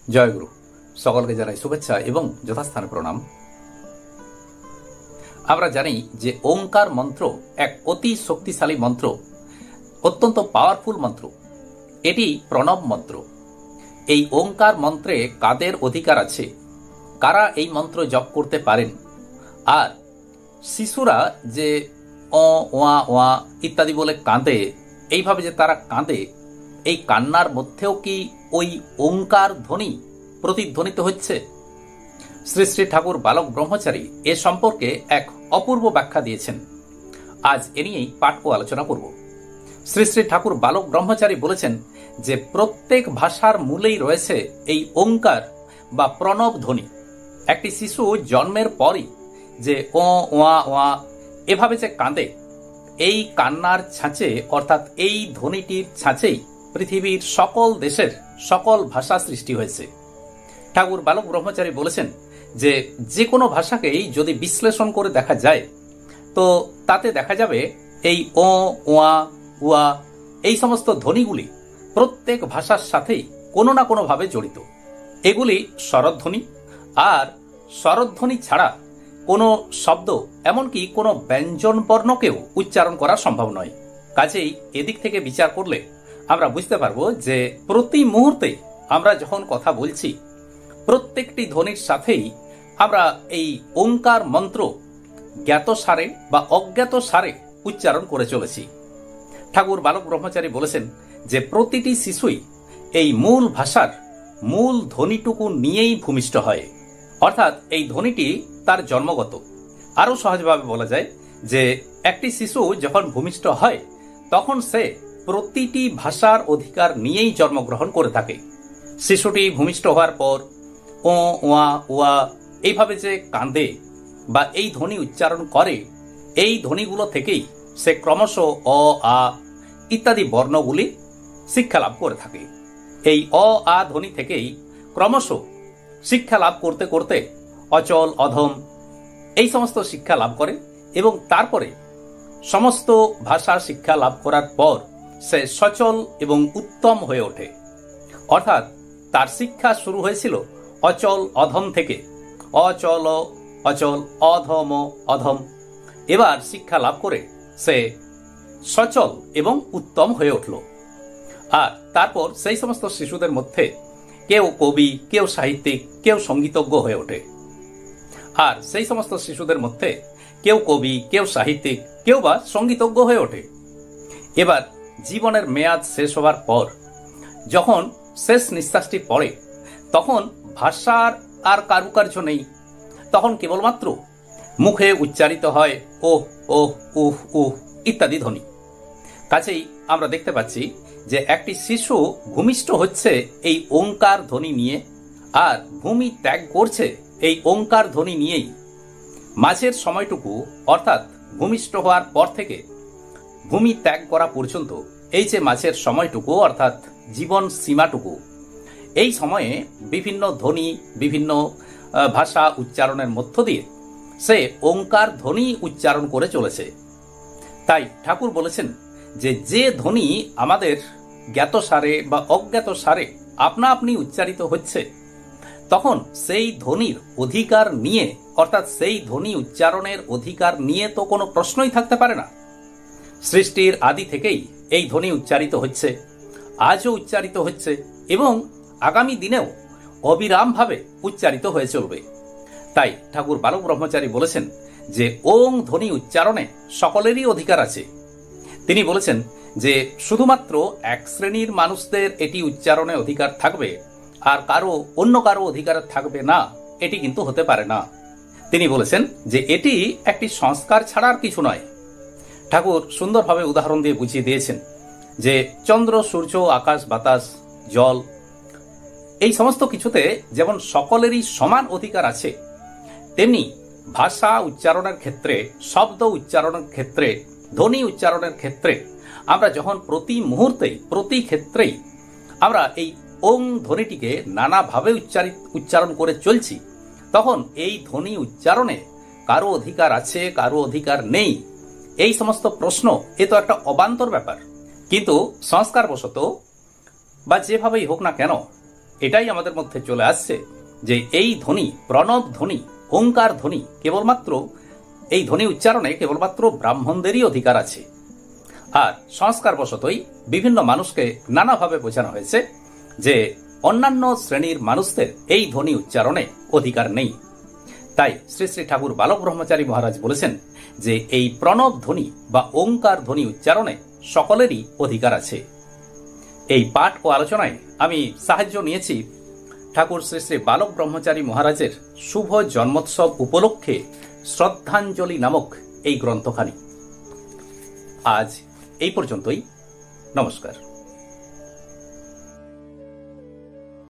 জয়গুরু সকলকে জানাই শুভেচ্ছা এবং যথাস্থানে প্রণাম। আমরা জানি যে ওঙ্কার মন্ত্র এক অতি শক্তিশালী মন্ত্র, অত্যন্ত পাওয়ারফুল মন্ত্র। এটি প্রণব মন্ত্র। এই ওঙ্কার মন্ত্রে কাদের অধিকার আছে, কারা এই মন্ত্র জপ করতে পারেন, আর শিশুরা যে অ ওয়া ওয়া ইত্যাদি বলে কাঁদে, এইভাবে যে তারা কাঁদে, এই কান্নার মধ্যেও কি ওই ওঙ্কার ধ্বনি প্রতিধ্বনিত হচ্ছে? শ্রী শ্রী ঠাকুর বালক ব্রহ্মচারী এ সম্পর্কে এক অপূর্ব ব্যাখ্যা দিয়েছেন। আজ এ নিয়েই পাঠ ও আলোচনা করব। শ্রী শ্রী ঠাকুর বালক ব্রহ্মচারী বলেছেন যে প্রত্যেক ভাষার মূলেই রয়েছে এই ওঙ্কার বা প্রণব ধ্বনি। একটি শিশু জন্মের পরই যে ও ওয়া ওয়া এভাবে যে কাঁদে, এই কান্নার ছাঁচে অর্থাৎ এই ধ্বনিটির ছাঁচেই পৃথিবীর সকল দেশের সকল ভাষা সৃষ্টি হয়েছে। ঠাকুর বালক ব্রহ্মচারী বলেছেন যে যে কোনো ভাষাকেই যদি বিশ্লেষণ করে দেখা যায়, তো তাতে দেখা যাবে এই ও ওয়া উয়া এই সমস্ত ধ্বনিগুলি প্রত্যেক ভাষার সাথেই কোনো না কোনোভাবে জড়িত। এগুলি স্বরধ্বনি, আর স্বরধ্বনি ছাড়া কোনো শব্দ, এমনকি কোনো ব্যঞ্জন বর্ণকেও উচ্চারণ করা সম্ভব নয়। কাজেই এদিক থেকে বিচার করলে আমরা বুঝতে পারবো যে প্রতি মুহূর্তে আমরা যখন কথা বলছি, প্রত্যেকটি ধ্বনির সাথেই আমরা এই ওঙ্কার মন্ত্র জ্ঞাত সারে বা অজ্ঞাত সারে উচ্চারণ করে চলেছি। ঠাকুর বালক ব্রহ্মচারী বলেছেন যে প্রতিটি শিশুই এই মূল ভাষার মূল ধ্বনিটুকু নিয়েই ভূমিষ্ঠ হয়, অর্থাৎ এই ধ্বনিটি তার জন্মগত। আরো সহজভাবে বলা যায় যে একটি শিশু যখন ভূমিষ্ঠ হয় তখন সে প্রতিটি ভাষার অধিকার নিয়েই জন্মগ্রহণ করে থাকে। শিশুটি ভূমিষ্ঠ হওয়ার পর ও ওয়া ওয়া এইভাবে যে কাঁদে বা এই ধ্বনি উচ্চারণ করে, এই ধ্বনিগুলো থেকেই সে ক্রমশ অ আ ইত্যাদি বর্ণগুলি শিক্ষা লাভ করে থাকে। এই অ আ ধ্বনি থেকেই ক্রমশ শিক্ষা লাভ করতে করতে অচল অধম এই সমস্ত শিক্ষা লাভ করে, এবং তারপরে সমস্ত ভাষা শিক্ষা লাভ করার পর সে সচল এবং উত্তম হয়ে ওঠে। অর্থাৎ তার শিক্ষা শুরু হয়েছিল অচল অধম থেকে, অচল অচল অধম অধম, এবার শিক্ষা লাভ করে সে সচল এবং উত্তম হয়ে উঠল। আর তারপর সেই সমস্ত শিশুদের মধ্যে কেউ কবি, কেউ সাহিত্যিক, কেউ সঙ্গীতজ্ঞ হয়ে ওঠে। আর সেই সমস্ত শিশুদের মধ্যে কেউ কবি, কেউ সাহিত্যিক, কেউ বা সঙ্গীতজ্ঞ হয়ে ওঠে। এবার জীবনের মেয়াদ শেষ হওয়ার পর যখন শেষ নিঃশ্বাসটি পড়ে, তখন ভাষার আর কারুকার্য নেই, তখন কেবলমাত্র মুখে উচ্চারিত হয় ও ও উহ উহ ইত্যাদি ধ্বনি। কাছেই আমরা দেখতে পাচ্ছি যে একটি শিশু ভূমিষ্ঠ হচ্ছে এই ওঙ্কার ধ্বনি নিয়ে, আর ভূমি ত্যাগ করছে এই ওঙ্কার ধ্বনি নিয়েই। মাঝের সময়টুকু অর্থাৎ ভূমিষ্ঠ হওয়ার পর থেকে ভূমি ত্যাগ করা পর্যন্ত এই যে মাঝের সময়টুকু অর্থাৎ জীবন সীমাটুকু, এই সময়ে বিভিন্ন ধ্বনি, বিভিন্ন ভাষা উচ্চারণের মধ্য দিয়ে সে ওঙ্কার ধ্বনি উচ্চারণ করে চলেছে। তাই ঠাকুর বলেছেন যে যে ধ্বনি আমাদের জ্ঞাত সারে বা অজ্ঞাত সারে আপনা আপনি উচ্চারিত হচ্ছে, তখন সেই ধ্বনির অধিকার নিয়ে অর্থাৎ সেই ধ্বনি উচ্চারণের অধিকার নিয়ে তো কোনো প্রশ্নই থাকতে পারে না। সৃষ্টির আদি থেকেই এই ধ্বনি উচ্চারিত হচ্ছে, আজও উচ্চারিত হচ্ছে এবং আগামী দিনেও অবিরামভাবে উচ্চারিত হয়ে চলবে। তাই ঠাকুর বালক ব্রহ্মচারী বলেছেন যে ওং ধ্বনি উচ্চারণে সকলেরই অধিকার আছে। তিনি বলেছেন যে শুধুমাত্র এক শ্রেণীর মানুষদের এটি উচ্চারণে অধিকার থাকবে আর অন্য কারো অধিকার থাকবে না, এটি কিন্তু হতে পারে না। তিনি বলেছেন যে এটি একটি সংস্কার ছাড়া আর কিছু নয়। ঠাকুর সুন্দরভাবে উদাহরণ দিয়ে বুঝিয়ে দিয়েছেন যে চন্দ্র, সূর্য, আকাশ, বাতাস, জল এই সমস্ত কিছুতে যেমন সকলেরই সমান অধিকার আছে, তেমনি ভাষা উচ্চারণের ক্ষেত্রে, শব্দ উচ্চারণের ক্ষেত্রে, ধ্বনি উচ্চারণের ক্ষেত্রে আমরা যখন প্রতি মুহূর্তে প্রতি ক্ষেত্রেই আমরা এই ওং ধ্বনিটিকে নানাভাবে উচ্চারণ করে চলছি, তখন এই ধ্বনি উচ্চারণে কারো অধিকার আছে, কারো অধিকার নেই, এই সমস্ত প্রশ্ন এ তো একটা অবান্তর ব্যাপার। কিন্তু সংস্কারবশত বা যেভাবেই হোক না কেন, এটাই আমাদের মধ্যে চলে আসছে যে এই ধ্বনি, প্রণব ধ্বনি, ওঙ্কার ধ্বনি, কেবলমাত্র এই ধ্বনি উচ্চারণে কেবলমাত্র ব্রাহ্মণদেরই অধিকার আছে। আর সংস্কারবশতই বিভিন্ন মানুষকে নানাভাবে বোঝানো হয়েছে যে অন্যান্য শ্রেণীর মানুষদের এই ধ্বনি উচ্চারণে অধিকার নেই। তাই শ্রী শ্রী ঠাকুর বালক ব্রহ্মচারী মহারাজ বলেছেন যে এই প্রণব ধ্বনি বা ওঙ্কার ধ্বনি উচ্চারণে সকলেরই অধিকার আছে। এই পাঠ ও আলোচনায় আমি সাহায্য নিয়েছি ঠাকুর শ্রী শ্রী বালক ব্রহ্মচারী মহারাজের শুভ জন্মোৎসব উপলক্ষে শ্রদ্ধাঞ্জলি নামক এই গ্রন্থখানি। আজ এই পর্যন্তই। নমস্কার।